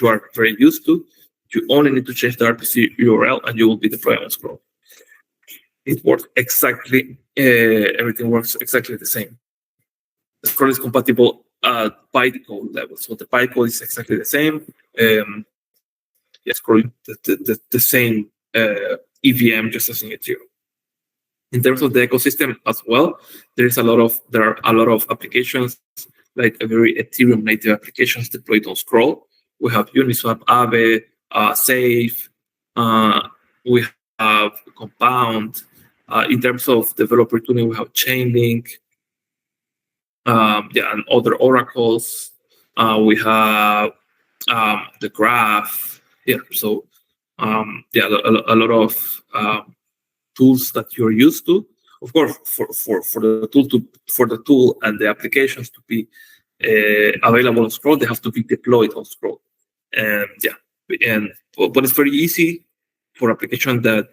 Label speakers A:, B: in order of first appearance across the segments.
A: which you are very used to. You only need to change the RPC URL and you will be deploying on Scroll. It works exactly, everything works exactly the same. The Scroll is compatible at bytecode level. So the bytecode is exactly the same. Scroll the same EVM just as in Ethereum. In terms of the ecosystem as well, there are a lot of applications, like a very Ethereum native applications deployed on Scroll. We have Uniswap, Aave, Safe. We have Compound. In terms of developer tooling, we have Chainlink. And other oracles. We have the Graph. So a lot of tools that you're used to. Of course, for the tool and the applications to be available on Scroll, they have to be deployed on Scroll. But it's very easy for application that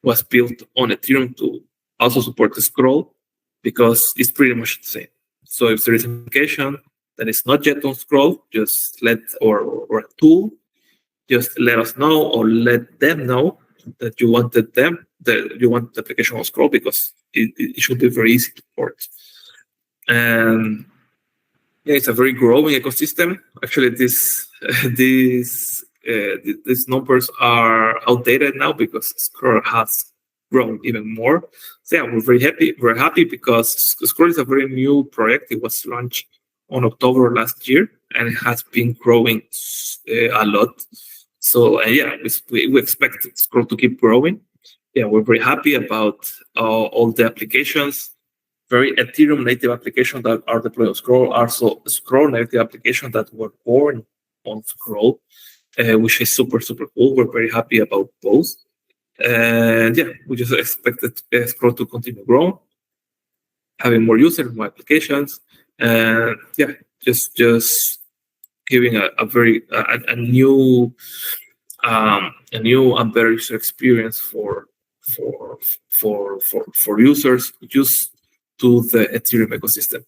A: was built on Ethereum to also support the Scroll, because it's pretty much the same. So if there is an application that is not yet on Scroll, just or a tool, just let us know or let them know that you want the application on Scroll, because it should be very easy to port. And it's a very growing ecosystem. Actually, these numbers are outdated now because Scroll has grown even more. So we're very happy. We're happy because Scroll is a very new project. It was launched on October last year, and it has been growing a lot. So we expect Scroll to keep growing. We're very happy about all the applications. Very Ethereum native applications that are deployed on Scroll, also Scroll native applications that were born on Scroll, which is super, super cool. We're very happy about both. And we just expected Scroll to continue growing, having more users, more applications, and just giving a new and better user experience for users used to the Ethereum ecosystem.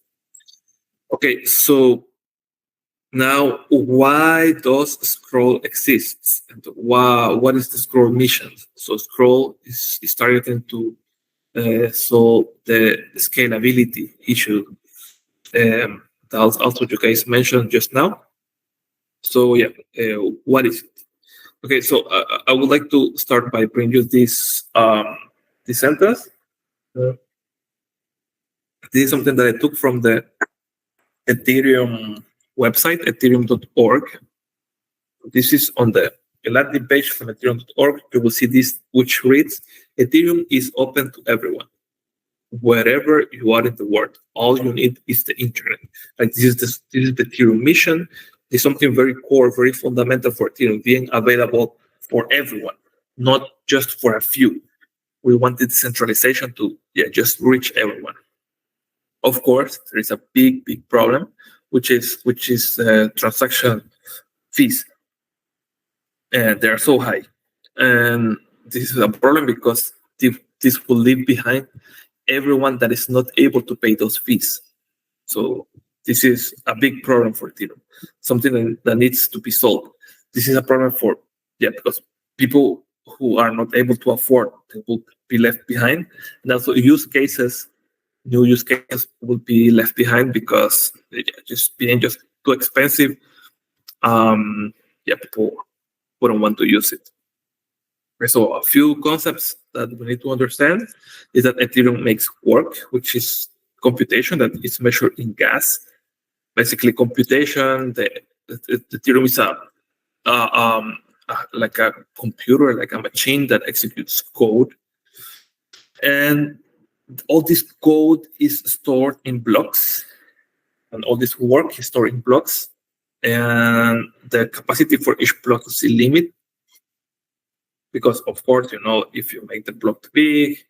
A: Okay, so now why does Scroll exist, and what is the Scroll mission? So Scroll is targeting to solve the scalability issue that also you guys mentioned just now. So what is it? Okay, so I would like to start by bringing you this sentence. This is something that I took from the Ethereum website, ethereum.org. This is on the landing page from ethereum.org. You will see this, which reads, Ethereum is open to everyone, wherever you are in the world. All you need is the internet. Like this is the Ethereum mission. It's something very core, very fundamental for Ethereum, being available for everyone, not just for a few. We wanted decentralization to just reach everyone. Of course, there is a big problem, which is transaction fees, and they are so high. And this is a problem because this will leave behind everyone that is not able to pay those fees. So this is a big problem for Ethereum, something that needs to be solved. This is a problem because people who are not able to afford, they will be left behind, and also new use cases will be left behind because just being just too expensive. People wouldn't want to use it. So a few concepts that we need to understand is that Ethereum makes work, which is computation that is measured in gas. Basically, computation. The Ethereum is like a computer, like a machine that executes code, and all this code is stored in blocks, and all this work is stored in blocks, and the capacity for each block is a limit. Because of course, if you make the block too big,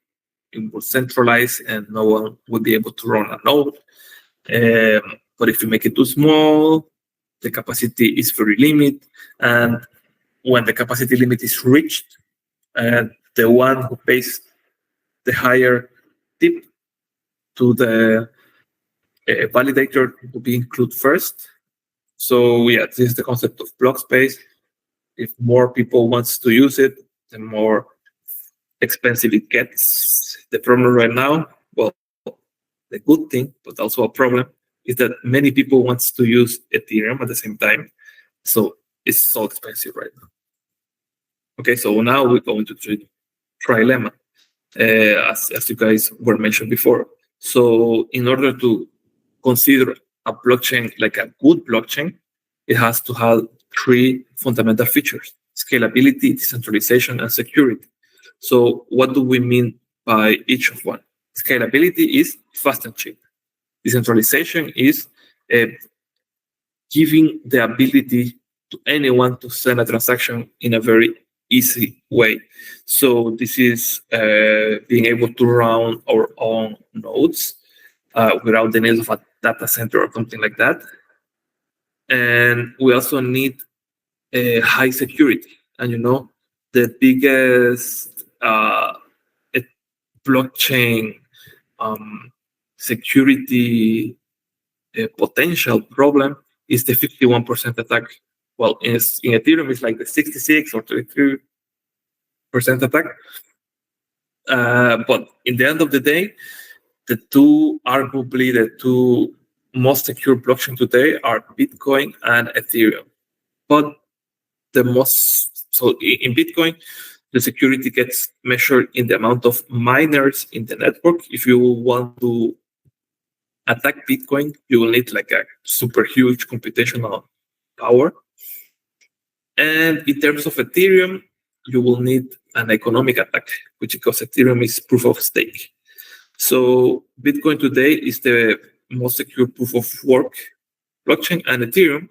A: it will centralize and no one will be able to run a node. But if you make it too small, the capacity is very limited. And when the capacity limit is reached, the one who pays the higher tip to the validator will be included first. So this is the concept of block space. If more people wants to use it, the more expensive it gets. The problem right now, well, the good thing, but also a problem, is that many people wants to use Ethereum at the same time. So it's so expensive right now. Okay, so now we're going to the trilemma, as you guys were mentioned before. So in order to consider a blockchain like a good blockchain, it has to have three fundamental features: scalability, decentralization, and security. So what do we mean by each of one? Scalability is fast and cheap. Decentralization is giving the ability to anyone to send a transaction in a very easy way. So this is being able to run our own nodes without the need of a data center or something like that. And we also need high security. And the biggest blockchain security potential problem is the 51% attack. Well, in Ethereum, it's like the 66 or 33% attack. But in the end of the day, arguably the two most secure blockchains today are Bitcoin and Ethereum. But so in Bitcoin, the security gets measured in the amount of miners in the network. If you want to attack Bitcoin, you will need like a super huge computational power. And in terms of Ethereum, you will need an economic attack, which because Ethereum is proof of stake. So Bitcoin today is the most secure proof of work blockchain, and Ethereum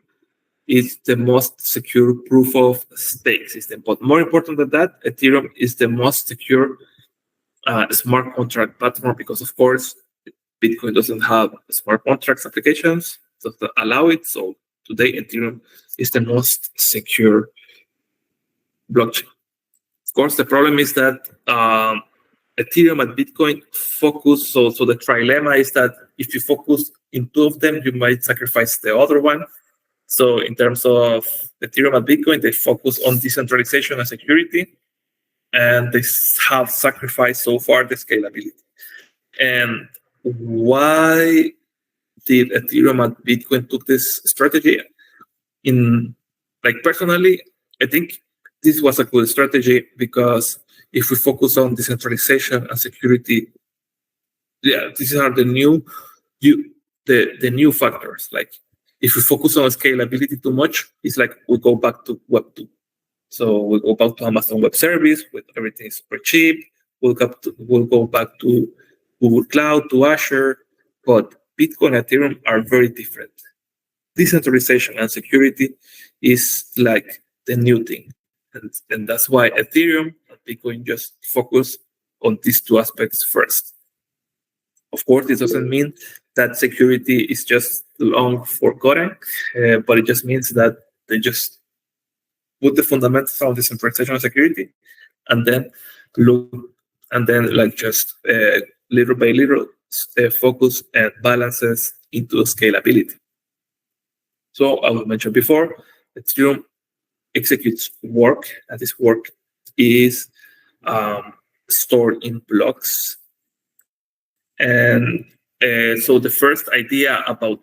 A: is the most secure proof of stake system. But more important than that, Ethereum is the most secure smart contract platform because, of course, Bitcoin doesn't have smart contracts applications that allow it. So today, Ethereum is the most secure blockchain. Of course, the problem is that Ethereum and Bitcoin focus. So the trilemma is that if you focus in two of them, you might sacrifice the other one. So in terms of Ethereum and Bitcoin, they focus on decentralization and security, and they have sacrificed so far the scalability. And why did Ethereum and Bitcoin took this strategy? Personally, I think this was a good strategy because if we focus on decentralization and security, these are the new factors. Like if we focus on scalability too much, it's like we go back to Web 2. So we go back to Amazon Web Service with everything super cheap. We'll go back to Google Cloud, to Azure, but Bitcoin and Ethereum are very different. Decentralization and security is like the new thing. And that's why Ethereum and Bitcoin just focus on these two aspects first. Of course, this doesn't mean that security is just long forgotten, but it just means that they just put the fundamentals of decentralization and security, and then just little by little focus and balances into scalability. So I will mention before, Ethereum executes work, and this work is stored in blocks. And so the first idea about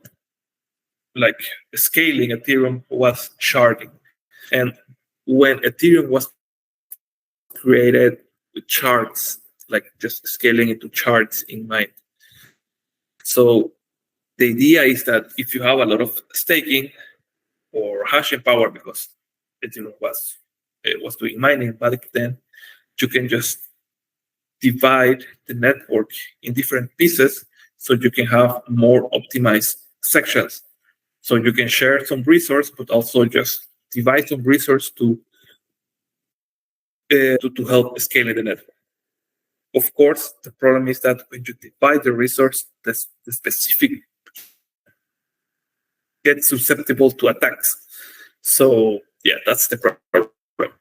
A: like scaling Ethereum was sharding. And when Ethereum was created with shards, like just scaling into shards in mind. So the idea is that if you have a lot of staking or hashing power, because Ethereum was doing mining back then, you can just divide the network in different pieces so you can have more optimized sections. So you can share some resource, but also just divide some resource to help scaling the network. Of course, the problem is that when you divide the resource, the specific gets susceptible to attacks. So that's the problem.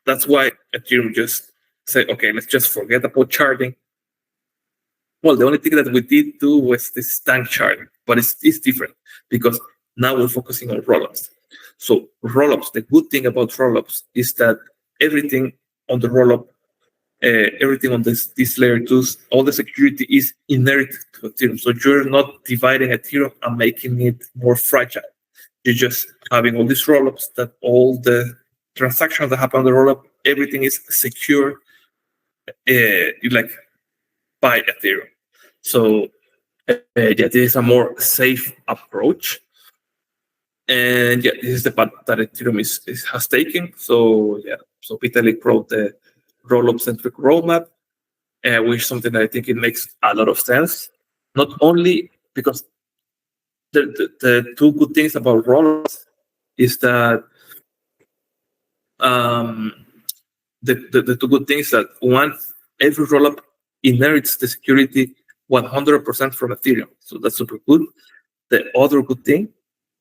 A: That's why Ethereum just say, okay, let's just forget about sharding. Well, the only thing that we did do was this tank sharding, but it's different because now we're focusing on rollups. So rollups, the good thing about rollups is that everything on the rollup, everything on this layer 2s, all the security is inherited to Ethereum. So you're not dividing Ethereum and making it more fragile. You're just having all these rollups that all the transactions that happen on the rollup, everything is secure, like by Ethereum. So this is a more safe approach. And this is the path that Ethereum has taken. So Vitalik wrote the rollup-centric roadmap, which is something that I think it makes a lot of sense. Not only because the two good things about rollups is that the two good things that one, every rollup inherits the security 100% from Ethereum. So that's super good. The other good thing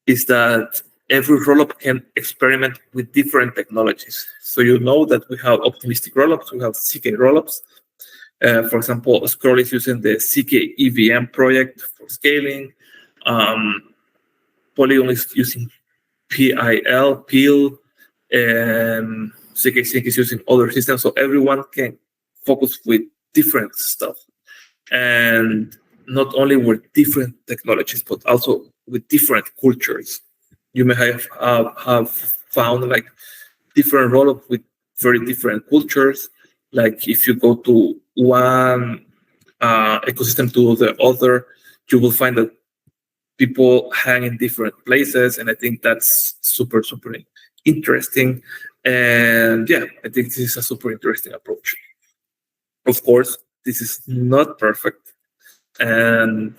A: is that every rollup can experiment with different technologies. So you know that we have optimistic rollups, we have CK rollups. For example, Scroll is using the CK EVM project for scaling. Polygon is using PIL, and CK Sync is using other systems. So everyone can focus with different stuff. And not only with different technologies, but also with different cultures. You may have found like different rollup with very different cultures. Like if you go to one ecosystem to the other, you will find that people hang in different places, and I think that's super interesting. And I think this is a super interesting approach. Of course, this is not perfect, and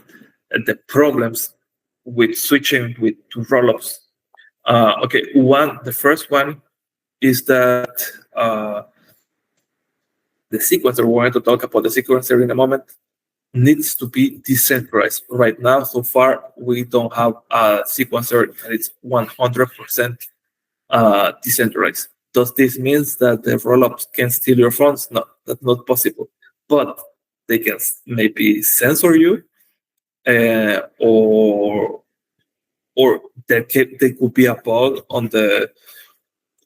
A: the problems with switching to rollups. The first one is that the sequencer, we're going to talk about the sequencer in a moment, needs to be decentralized. Right now, so far, we don't have a sequencer that is 100% decentralized. Does this mean that the rollups can steal your funds? No, that's not possible. But they can maybe censor you, or they could be a bug on the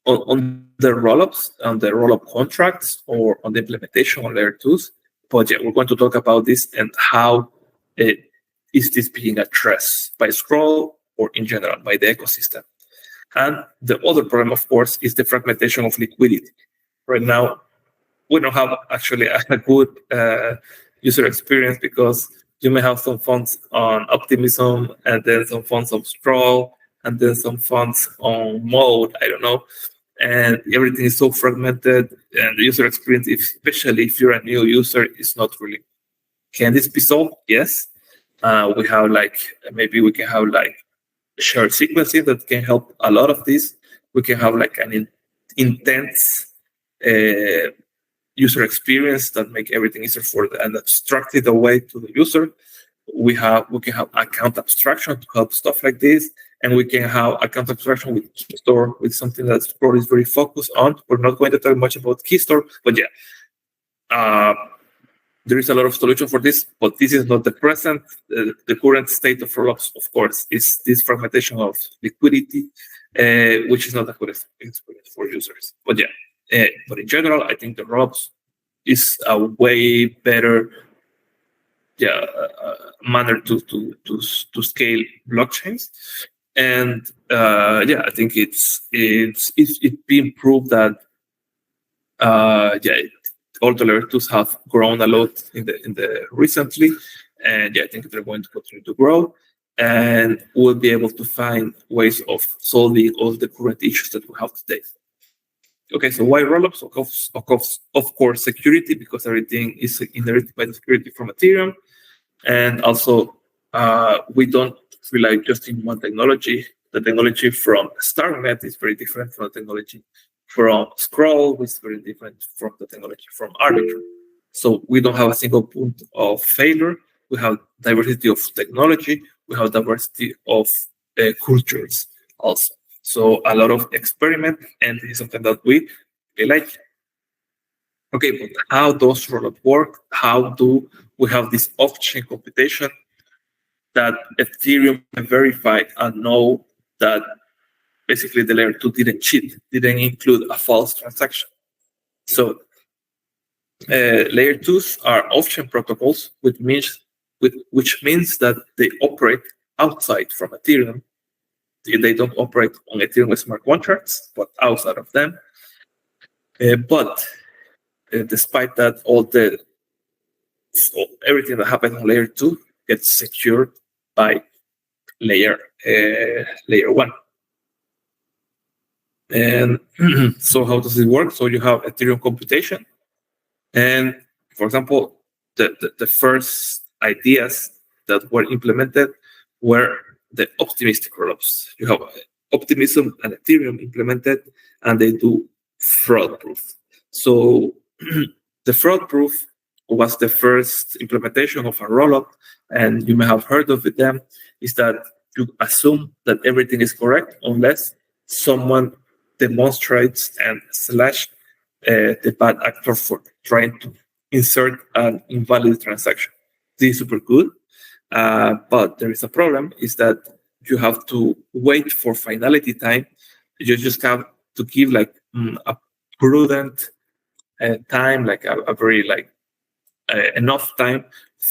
A: rollups, on the rollup contracts, or on the implementation on layer 2s. But we're going to talk about this and how is this being addressed by Scroll or in general by the ecosystem. And the other problem, of course, is the fragmentation of liquidity. Right now, we don't have actually a good user experience because you may have some funds on Optimism, and then some funds on Scroll, and then some funds on Mode, I don't know. And everything is so fragmented, and the user experience, especially if you're a new user, is not really. Can this be solved? Yes. We have maybe we can have shared sequencing that can help a lot of this. We can have an intense user experience that make everything easier and abstract it away to the user. We can have account abstraction to help stuff like this, and we can have account abstraction with Keystore, with something that Scroll is very focused on. We're not going to talk much about Keystore, but there is a lot of solution for this, but this is not the present. The current state of rollups, of course, is this fragmentation of liquidity, which is not a good experience for users. But but in general, I think the rollups is a way better manner to scale blockchains. And I think it's been proved that all the layer 2s have grown a lot in the recently, and I think they're going to continue to grow, and we'll be able to find ways of solving all the current issues that we have today. Okay, so why rollups? Of course, security, because everything is inherited by the security from Ethereum, and also we don't rely just in one technology. The technology from StarNet is very different from the technology from Scroll, which is very different from the technology from Arbitrum. So we don't have a single point of failure. We have diversity of technology. We have diversity of cultures also. So a lot of experiment, and this is something that we really like. Okay, but how does rollup work? How do we have this off-chain computation that Ethereum can verify and know that basically the layer 2 didn't cheat, didn't include a false transaction. So layer 2s are off-chain protocols, which means that they operate outside from Ethereum. They don't operate on Ethereum smart contracts, but outside of them. But despite that, everything that happens on layer 2 gets secured by layer 1. And so how does it work? So you have Ethereum computation. And for example, the first ideas that were implemented were the optimistic rollups. You have Optimism and Ethereum implemented, and they do fraud proof. So the fraud proof was the first implementation of a rollup, and you may have heard of them, is that you assume that everything is correct unless someone demonstrates and slash the bad actor for trying to insert an invalid transaction. This is super good, but there is a problem, is that you have to wait for finality time. You just have to give like a prudent time, like a very like enough time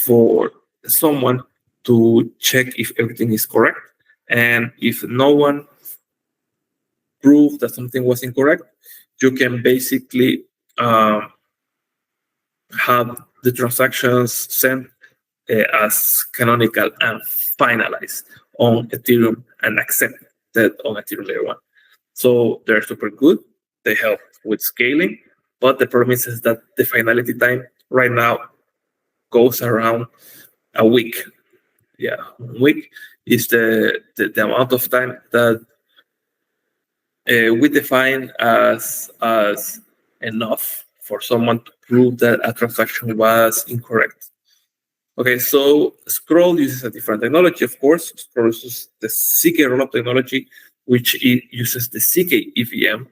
A: for someone to check if everything is correct. And if no one proved that something was incorrect, you can basically have the transactions sent as canonical and finalized on Ethereum and accepted on Ethereum layer 1. So they're super good. They help with scaling, but the problem is that the finality time right now goes around a week. Yeah, a week is the amount of time that we define as enough for someone to prove that a transaction was incorrect. Okay, so Scroll uses a different technology, of course. Scroll uses the ZK rollup technology, which uses the ZK EVM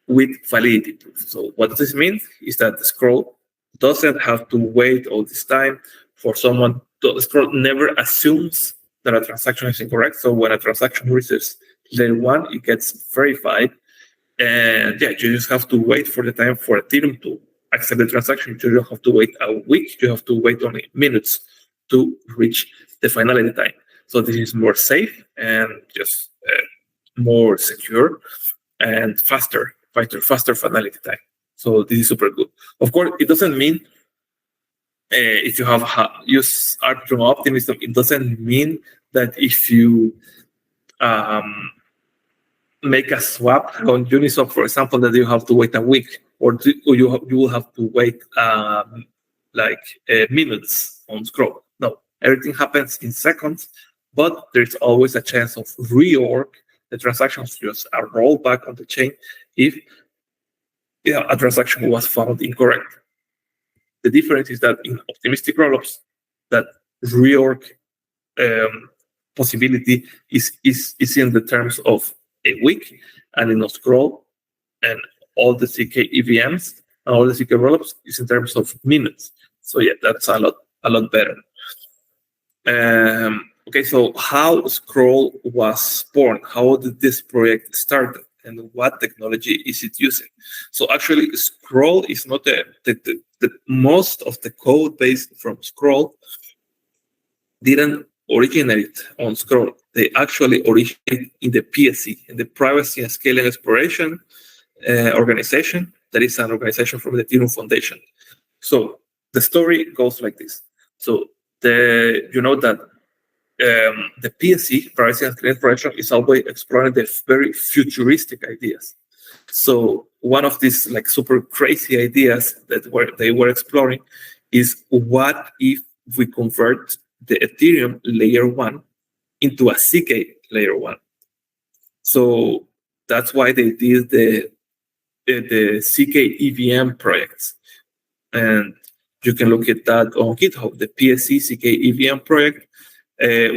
A: with validity proof. So what this means is that the Scroll doesn't have to wait all this time for someone to. Scroll never assumes that a transaction is incorrect. So when a transaction reaches layer 1, it gets verified. And yeah, you just have to wait for the time for Ethereum to accept the transaction. You don't have to wait a week. You have to wait only minutes to reach the finality time. So this is more safe and just more secure and faster finality time. So this is super good. Of course, it doesn't mean if you have used Arbitrum Optimism, it doesn't mean that if you make a swap on Uniswap, for example, that you have to wait a week, or you will have to wait minutes on Scroll. No, everything happens in seconds, but there's always a chance of reorg. The transactions just are rolled back on the chain if a transaction was found incorrect. The difference is that in optimistic rollups, that reorg possibility is in the terms of a week, and in a Scroll and all the ZK EVMs and all the ZK rollups is in terms of minutes. So yeah, that's a lot better. Okay, so how Scroll was born? How did this project start, and what technology is it using? So actually, Scroll is not the most of the code base from Scroll didn't originate on Scroll. They actually originate in the PSC, in the Privacy and Scaling Exploration organization. That is an organization from the Ethereum Foundation. So the story goes like this. So that the PSC, Privacy and Scaling Exploration, is always exploring the very futuristic ideas. So one of these like super crazy ideas that they were exploring is, what if we convert the Ethereum layer 1 into a ZK layer 1? So that's why they did the ZK EVM projects. And you can look at that on GitHub. The PSC ZK EVM project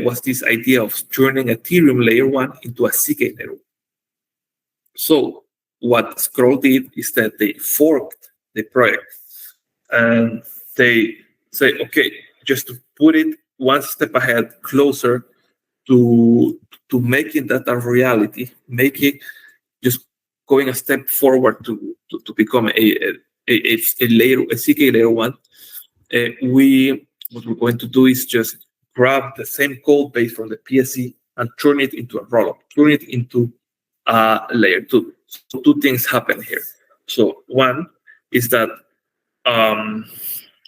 A: was this idea of turning Ethereum layer 1 into a ZK layer 1. So what Scroll did is that they forked the project, and they say, okay, just to put it one step ahead, closer to making that a reality, making just going a step forward to become a layer, a CK layer one. What we're going to do is just grab the same code base from the PSE and turn it into a rollup, turn it into layer two. So two things happen here. So one is that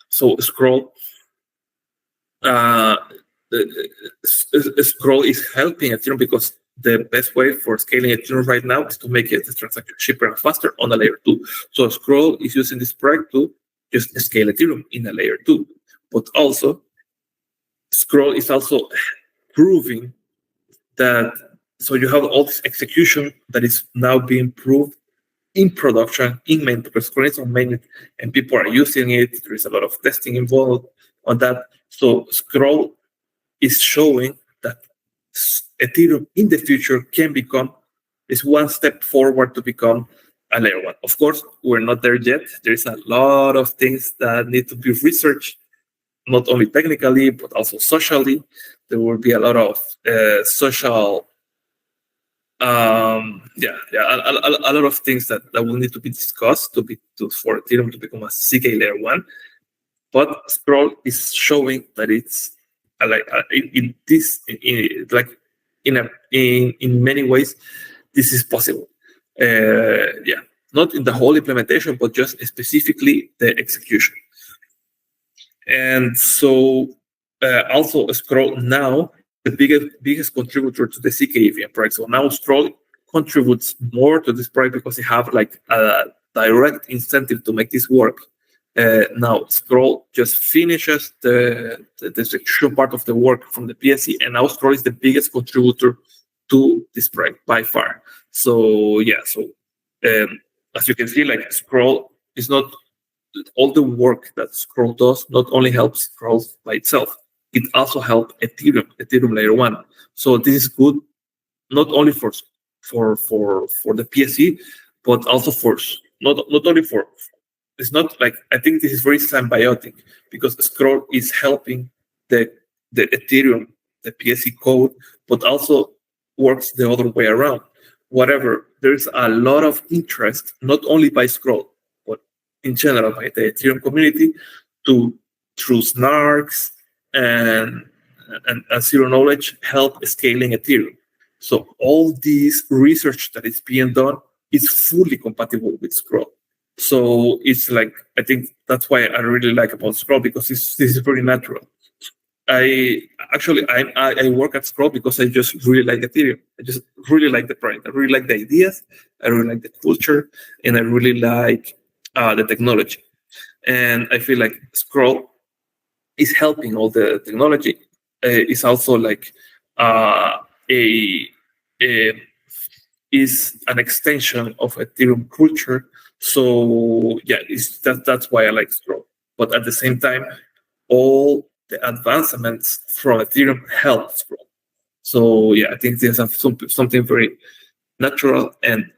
A: so scroll scroll is helping Ethereum because the best way for scaling Ethereum right now is to make it the transaction cheaper and faster on a layer two. So scroll is using this project to just scale Ethereum in a layer two. But also, scroll is also proving that, so you have all this execution that is now being proved in production, in mainnet, because scroll is on mainnet and people are using it. There is a lot of testing involved on that. So scroll is showing that Ethereum in the future can become is one step forward to become a layer one. Of course, we're not there yet. There's a lot of things that need to be researched, not only technically, but also socially. There will be a lot of social, a lot of things that will need to be discussed for Ethereum to become a CK layer one. But scroll is showing that it's in many ways, this is possible. Not in the whole implementation, but just specifically the execution. And so also scroll now the biggest contributor to the ZK EVM project. So now scroll contributes more to this project because they have like a direct incentive to make this work. Now scroll just finishes the execution part of the work from the PSE, and now scroll is the biggest contributor to this project by far. So as you can see, like scroll is not all the work that scroll does not only helps scroll by itself, it also helps Ethereum layer one. So this is good not only for the PSE, but also for not only for. It's not like, I think this is very symbiotic because scroll is helping the Ethereum, the PSE code, but also works the other way around. Whatever, there's a lot of interest, not only by scroll, but in general by the Ethereum community through snarks and zero knowledge help scaling Ethereum. So all this research that is being done is fully compatible with scroll. So it's like, I think that's why I really like about scroll, because this is very natural. I work at scroll because I just really like Ethereum. I just really like the project. I really like the ideas. I really like the culture, and I really like the technology. And I feel like scroll is helping all the technology. It's also like is an extension of Ethereum culture. So that's why I like scroll. But at the same time, all the advancements from Ethereum help scroll. So I think there's something very natural, and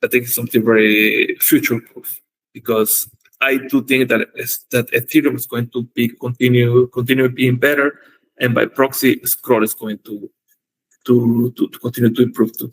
A: I think something very future-proof, because I do think that Ethereum is going to continue being better, and by proxy, scroll is going to continue to improve too.